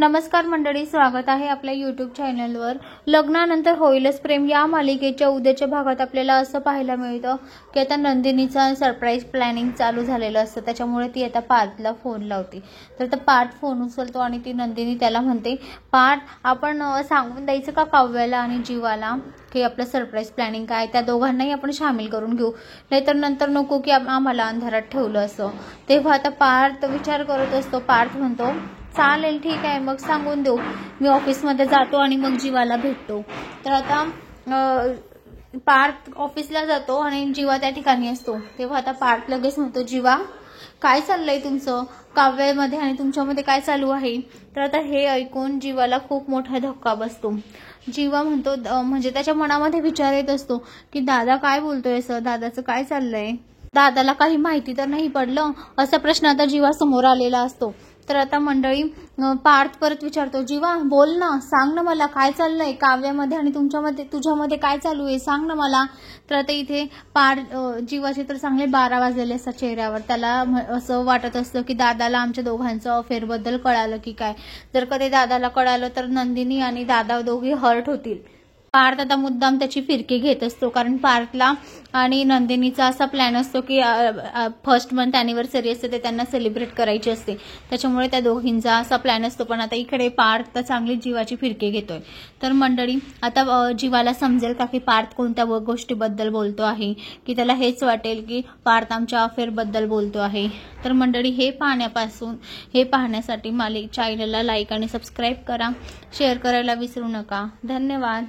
नमस्कार मंडळी, स्वागत आहे आपल्या यूट्यूब चॅनलवर। लग्नानंतर होईलच प्रेम या मालिकेच्या उद्याच्या भागात आपल्याला असं पाहायला मिळतं की आता नंदिनीचा सरप्राईज प्लॅनिंग चालू झालेलं असतं। त्याच्यामुळे ती आता पार्थला फोन लावते। तर पार्थ फोन उचलतो आणि ती नंदिनी त्याला म्हणते, पार्थ आपण सांगून द्यायचं का काव्याला आणि जीवाला की आपलं सरप्राईज प्लॅनिंग काय, त्या दोघांनाही आपण सामील करून घेऊ, नाहीतर नंतर नको की आम्हाला अंधारात ठेवलं असं। तेव्हा आता पार्थ विचार करत असतो। पार्थ म्हणतो, चालेल ठीक आहे, मग सांगून देऊ, मी ऑफिसमध्ये जातो आणि मग जीवाला भेटतो। तर आता पार्थ ऑफिसला जातो आणि जीवा त्या ठिकाणी असतो। तेव्हा आता पार्थ लगेच म्हणतो, जीवा काय चाललंय तुमचं, काव्यामध्ये आणि तुमच्यामध्ये काय चालू आहे। तर आता हे ऐकून जीवाला खूप मोठा धक्का बसतो। जीवा म्हणतो, म्हणजे त्याच्या मनामध्ये विचार येत असतो की दादा काय बोलतोय, असं दादाचं काय चाललंय, दादाला काही माहिती तर नाही पडलं, असा प्रश्न आता जीवा समोर आलेला असतो। तर आता मंडळी पार्थ परत विचारतो, जीवा बोल ना, सांग ना मला काय चाललंय काव्यामध्ये आणि तुझ्यामध्ये काय चालू आहे, सांग ना मला। तर आता इथे जीवाचे तर चांगले 12 वाजलेले असतात चेहऱ्यावर। त्याला असं वाटत असतं की दादाला आमच्या दोघांचं अफेअर बद्दल कळालं की काय, जर कधी दादाला कळालं तर नंदिनी आणि दादा दोघे हर्ट होतील। पार्थ आता मुद्दाम त्याची फिरकी घेत असतो, कारण पार्थला आणि नंदिनीचा असा प्लॅन असतो की फर्स्ट मंथ अॅनिव्हर्सरी असते ते त्यांना सेलिब्रेट करायची असते, त्याच्यामुळे त्या दोघींचा असा प्लॅन असतो। पण आता इकडे पार्थ तर चांगली जीवाची फिरकी घेतोय। तर मंडळी आता जीवाला समजेल का की पार्थ कोणत्या गोष्टीबद्दल बोलतो आहे, की त्याला हेच वाटेल की पार्थ आमच्या अफेअर बद्दल बोलतो आहे। तर मंडळी हे पाहण्यासाठी चॅनलला लाईक आणि सबस्क्राईब करा, शेअर करायला विसरू नका। धन्यवाद।